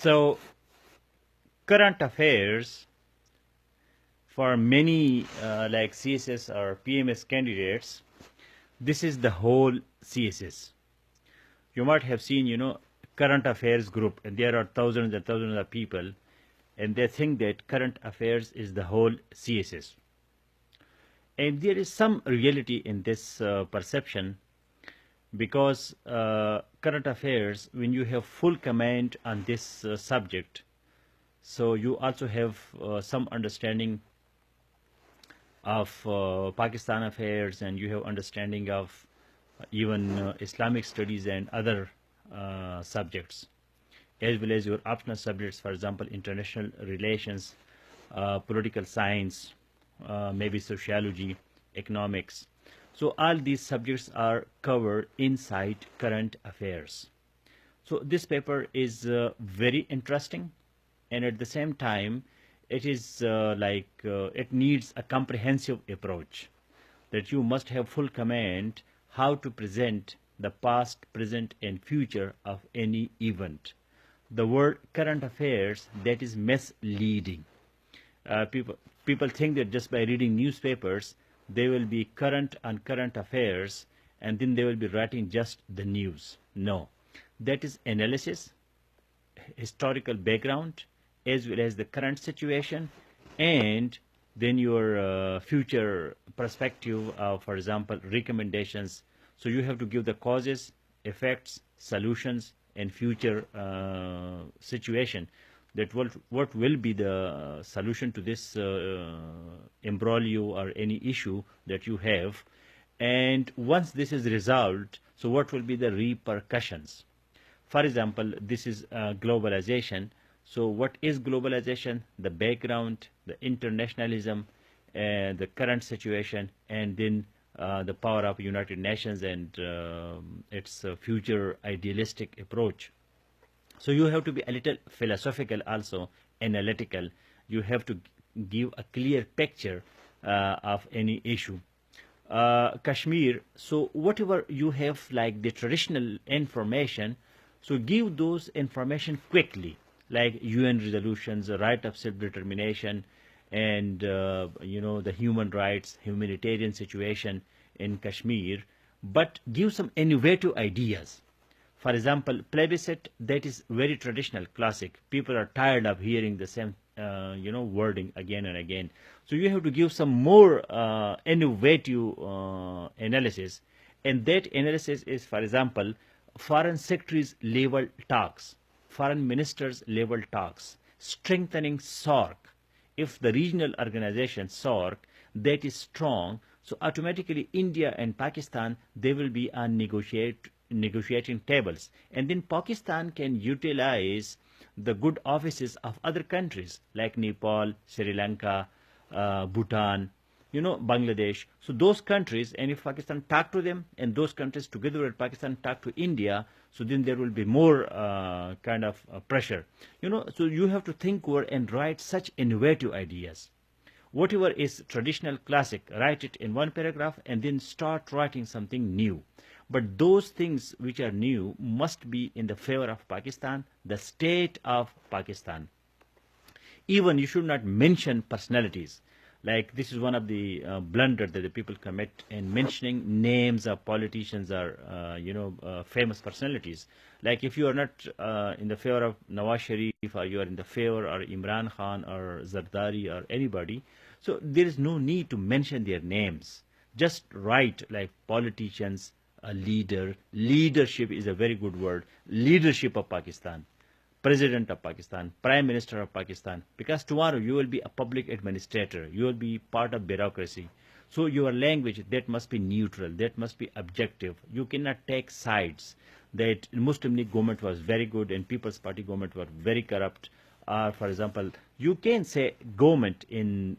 So current affairs for many like CSS or PMS candidates, this is the whole CSS. You might have seen, current affairs group, and there are thousands and thousands of people, and they think that current affairs is the whole CSS. And there is some reality in this perception, because current affairs, when you have full command on this subject, so you also have some understanding of Pakistan affairs, and you have understanding of even Islamic studies and other subjects, as well as your optional subjects, for example, international relations, political science, maybe sociology, economics. So all these subjects are covered inside current affairs. So this paper is very interesting, and at the same time, it is it needs a comprehensive approach, that you must have full command how to present the past, present, and future of any event. The word current affairs, that is misleading. People think that just by reading newspapers, they will be current on current affairs, and then they will be writing just the news. No, that is analysis, historical background, as well as the current situation, and then your future perspective of, for example, recommendations. So you have to give the causes, effects, solutions, and future situation, that what will be the solution to this imbroglio or any issue that you have. And once this is resolved, so what will be the repercussions? For example, this is globalization. So what is globalization? The background, the internationalism, the current situation, and then the power of United Nations and its future idealistic approach. So you have to be a little philosophical, also analytical. You have to give a clear picture of any issue. Kashmir, so whatever you have like the traditional information, so give those information quickly, like UN resolutions, the right of self-determination, and the human rights, humanitarian situation in Kashmir, but give some innovative ideas. For example, plebiscite, that is very traditional, classic. People are tired of hearing the same wording again and again. So you have to give some more innovative analysis, and that analysis is, for example, foreign secretaries level talks, foreign ministers level talks, strengthening SORC. If the regional organization SORC, that is strong, so automatically India and Pakistan, they will be on negotiating tables, and then Pakistan can utilize the good offices of other countries like Nepal, Sri Lanka, Bhutan, Bangladesh. So those countries, and if Pakistan talk to them, and those countries together with Pakistan talk to India, so then there will be more kind of pressure. So you have to think over and write such innovative ideas. Whatever is traditional, classic, write it in one paragraph and then start writing something new. But those things which are new must be in the favor of Pakistan, the state of Pakistan. Even you should not mention personalities. Like this is one of the blunders that the people commit in mentioning names of politicians or famous personalities. Like if you are not in the favor of Nawaz Sharif, or you are in the favor of Imran Khan or Zardari or anybody, so there is no need to mention their names. Just write like politicians, a leader. Leadership is a very good word. Leadership of Pakistan. President of Pakistan, Prime Minister of Pakistan, because tomorrow you will be a public administrator, you will be part of bureaucracy. So your language, that must be neutral, that must be objective. You cannot take sides that Muslim League government was very good and People's Party government were very corrupt. For example, you can say government in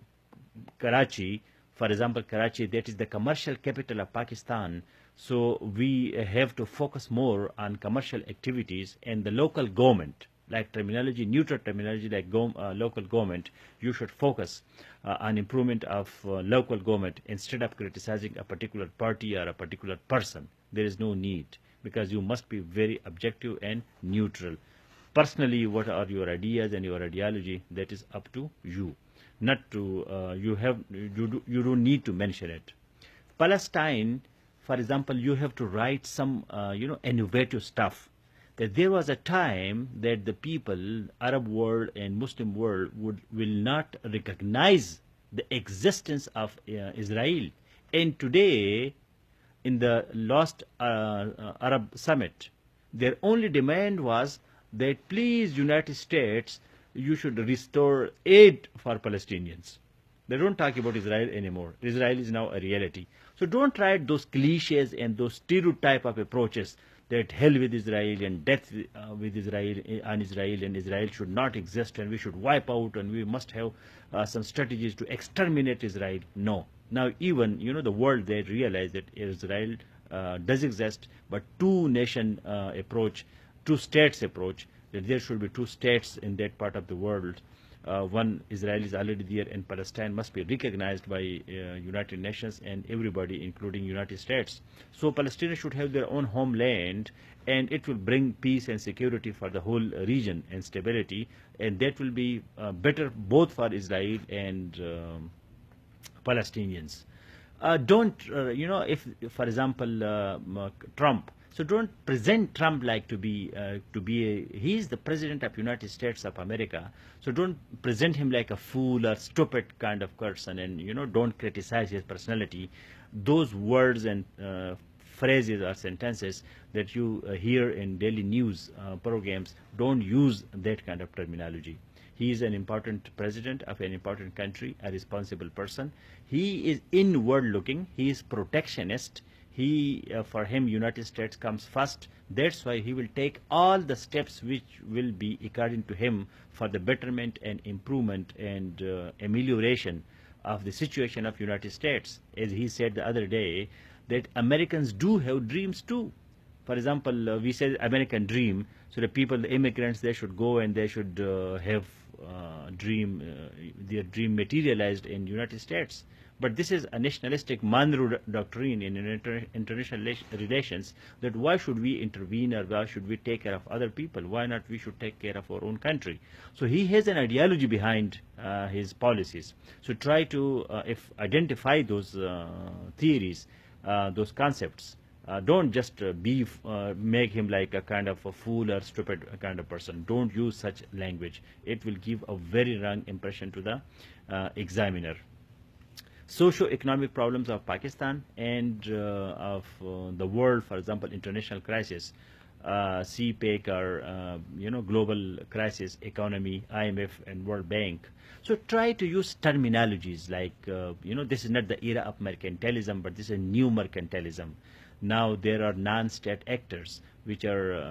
Karachi, for example, Karachi, that is the commercial capital of Pakistan. So we have to focus more on commercial activities, and the local government, like terminology, neutral terminology like local government, you should focus on improvement of local government instead of criticizing a particular party or a particular person. There is no need, because you must be very objective and neutral. personally what are your ideas and your ideology, that is up to you. Not to you don't need to mention it. Palestine, for example, you have to write some innovative stuff. That there was a time that the people, Arab world and Muslim world, will not recognize the existence of Israel. And today, in the last Arab summit, their only demand was that please, United States, you should restore aid for Palestinians. They don't talk about Israel anymore. Israel is now a reality. So don't try those cliches and those stereotype of approaches that hell with Israel and death with Israel on Israel, and Israel should not exist and we should wipe out and we must have some strategies to exterminate Israel. No. Now even the world, they realize that Israel does exist, but two nation approach, two states approach, that there should be two states in that part of the world. One, Israel is already there, and Palestine must be recognized by United Nations and everybody, including United States. So Palestinians should have their own homeland, and it will bring peace and security for the whole region and stability, and that will be better both for Israel and Palestinians. Don't, if, for example, Trump. So don't present Trump like he's the president of United States of America. So don't present him like a fool or stupid kind of person, and don't criticize his personality. Those words and phrases or sentences that you hear in daily news programs, don't use that kind of terminology. He is an important president of an important country, a responsible person. He is inward looking. He is protectionist. For him, United States comes first. That's why he will take all the steps which will be according to him for the betterment and improvement and amelioration of the situation of United States. As he said the other day, that Americans do have dreams too. For example, we say American dream, so the people, the immigrants, they should go and they should have their dream materialized in United States. But this is a nationalistic Monroe doctrine in international relations, that why should we intervene or why should we take care of other people? Why not we should take care of our own country? So he has an ideology behind his policies. So try to identify those theories, those concepts. Don't just make him like a kind of a fool or stupid kind of person. Don't use such language. It will give a very wrong impression to the examiner. Socio-economic problems of Pakistan and of the world, for example, international crisis, CPEC or global crisis, economy, IMF and World Bank. So try to use terminologies like this is not the era of mercantilism, but this is a new mercantilism. Now there are non-state actors, which are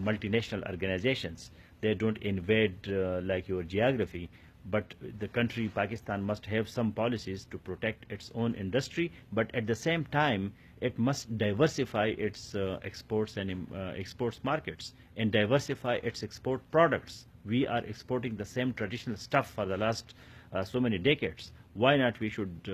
multinational organizations. They don't invade like your geography, but the country Pakistan must have some policies to protect its own industry, but at the same time it must diversify its exports and exports markets and diversify its export products. We are exporting the same traditional stuff for the last so many decades. Why not we should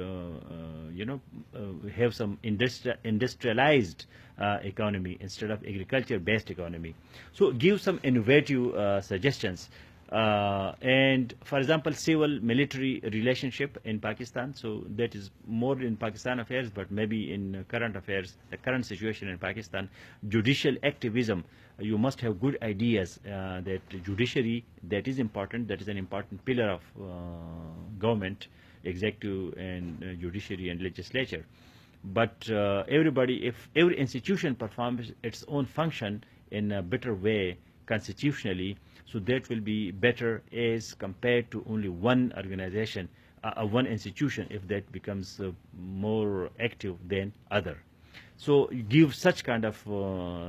have some industrialized economy instead of agriculture based economy? So give some innovative suggestions. And for example, civil military relationship in Pakistan, so that is more in Pakistan affairs, but maybe in current affairs, the current situation in Pakistan, judicial activism. You must have good ideas that judiciary, that is important, that is an important pillar of government, executive and judiciary and legislature. But everybody, if every institution performs its own function in a better way constitutionally, so that will be better as compared to only one organization, one institution, if that becomes more active than other. So give such kind of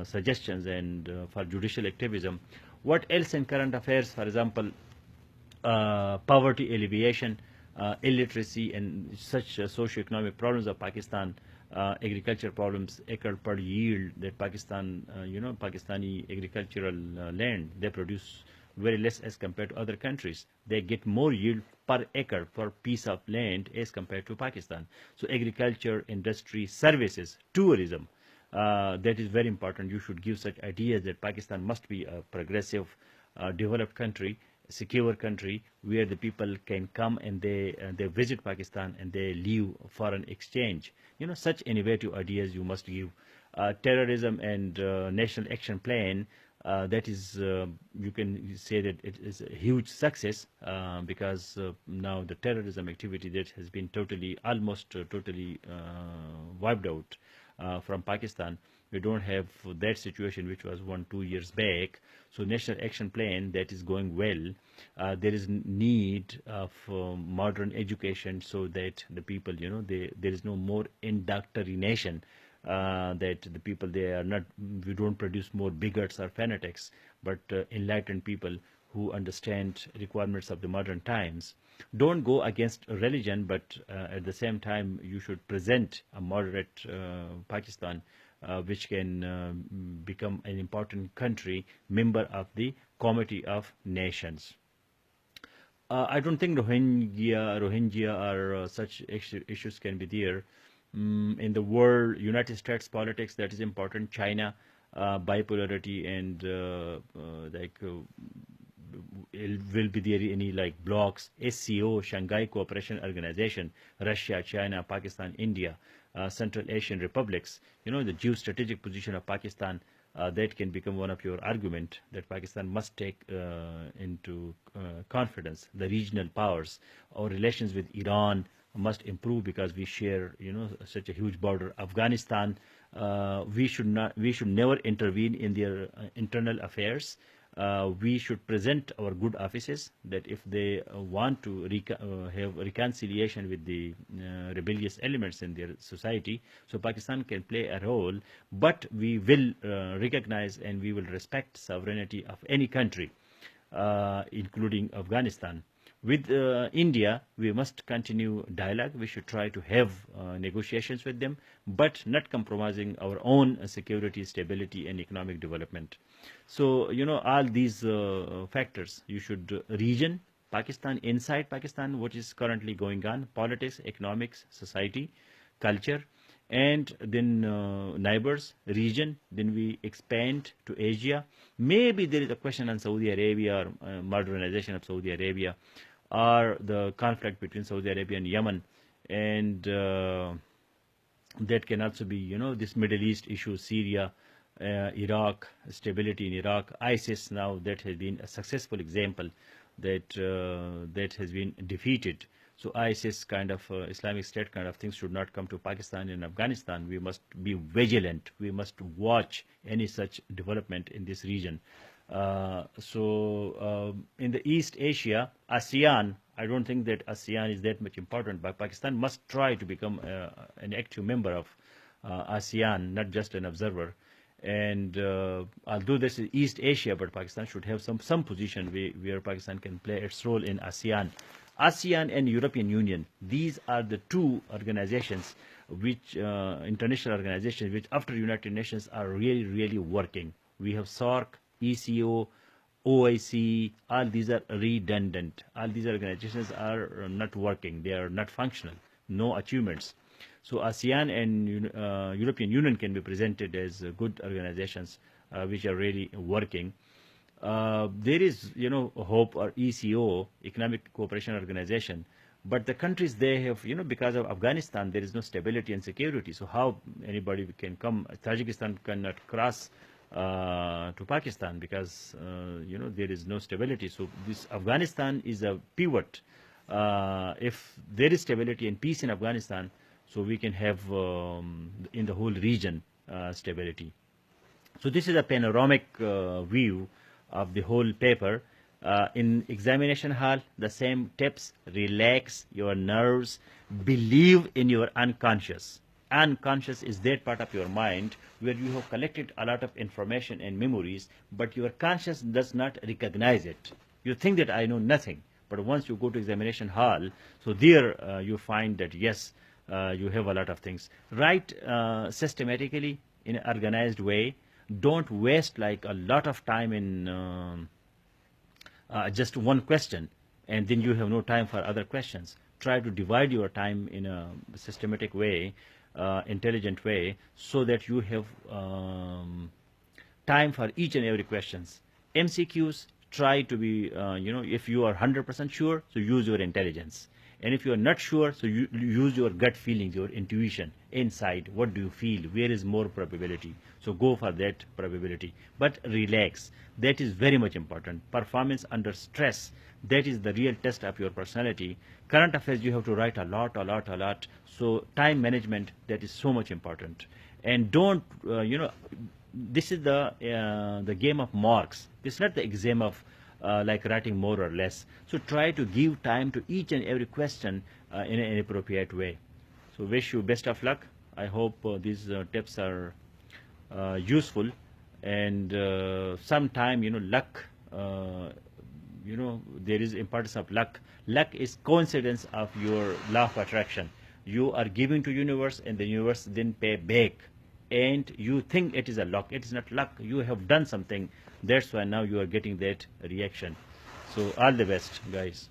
suggestions and for judicial activism. What else in current affairs? For example, poverty alleviation, illiteracy and such socio-economic problems of Pakistan, agriculture problems, acre per yield that Pakistan, Pakistani agricultural land, they produce very less as compared to other countries. They get more yield per acre, per piece of land as compared to Pakistan. So agriculture, industry, services, tourism, that is very important. You should give such ideas that Pakistan must be a progressive developed country, secure country, where the people can come and they visit Pakistan and they leave foreign exchange. Such innovative ideas you must give. Terrorism and national action plan, that is, you can say that it is a huge success, because now the terrorism activity that has been almost totally wiped out from Pakistan. We don't have that situation which was 1-2 years back. So national action plan, that is going well. There is need of modern education, so that the people, there is no more indoctrination, that the people, we don't produce more bigots or fanatics, but enlightened people who understand requirements of the modern times. Don't go against religion, but at the same time you should present a moderate Pakistan, which can become an important country, member of the Committee of Nations. I don't think Rohingya or such issues can be there. In the world, United States politics, that is important. China, bipolarity, and will be there any like blocks? SCO, Shanghai Cooperation Organization, Russia, China, Pakistan, India, Central Asian republics. The geostrategic position of Pakistan, that can become one of your argument, that Pakistan must take into confidence the regional powers. Our relations with Iran must improve because we share, such a huge border. Afghanistan, we should never intervene in their internal affairs. We should present our good offices, that if they want to have reconciliation with the rebellious elements in their society, so Pakistan can play a role, but we will recognize and we will respect sovereignty of any country, including Afghanistan. With India, we must continue dialogue. We should try to have negotiations with them, but not compromising our own security, stability, and economic development. So, all these factors, you should region, Pakistan, inside Pakistan, what is currently going on, politics, economics, society, culture, and then neighbors, region, then we expand to Asia. Maybe there is a question on Saudi Arabia, or modernization of Saudi Arabia, or the conflict between Saudi Arabia and Yemen, and that can also be, this Middle East issue, Syria, Iraq, stability in Iraq, ISIS. Now that has been a successful example that that has been defeated. So ISIS kind of Islamic State kind of things should not come to Pakistan and Afghanistan. We must be vigilant. We must watch any such development in this region. In the East Asia, ASEAN, I don't think that ASEAN is that much important, but Pakistan must try to become an active member of ASEAN, not just an observer. And although this is East Asia, but Pakistan should have some position where Pakistan can play its role in ASEAN. ASEAN and European Union, these are the two organizations which, international organizations, which after United Nations are really working. We have SAARC, ECO, OIC, all these are redundant. All these organizations are not working. They are not functional. No achievements. So ASEAN and European Union can be presented as good organizations which are really working. There is, hope, or ECO, Economic Cooperation Organization, but the countries they have, because of Afghanistan, there is no stability and security. So how anybody can come? Tajikistan cannot cross to Pakistan because, there is no stability. So this Afghanistan is a pivot. If there is stability and peace in Afghanistan, so we can have in the whole region stability. So this is a panoramic view of the whole paper. In examination hall, the same tips: relax your nerves, believe in your unconscious. Unconscious is that part of your mind where you have collected a lot of information and memories, but your conscious does not recognize it. You think that I know nothing, but once you go to examination hall, so there you find that yes, you have a lot of things. Write systematically in an organized way. Don't waste like a lot of time in just one question, and then you have no time for other questions. Try to divide your time in a systematic way, intelligent way, so that you have time for each and every questions. MCQs, try to be, if you are 100% sure, so use your intelligence. And if you are not sure, so you use your gut feelings, your intuition, inside. What do you feel? Where is more probability? So go for that probability. But relax. That is very much important. Performance under stress. That is the real test of your personality. Current affairs, you have to write a lot, a lot, a lot. So time management, that is so much important. And don't, this is the game of marks. It's not the exam of like writing more or less. So try to give time to each and every question in an appropriate way. So wish you best of luck. I hope these tips are useful. And sometime, luck, there is importance of luck. Luck is coincidence of your law of attraction. You are giving to universe, and the universe then pay back. And you think it is a luck. It is not luck. You have done something. That's why now you are getting that reaction. So all the best, guys.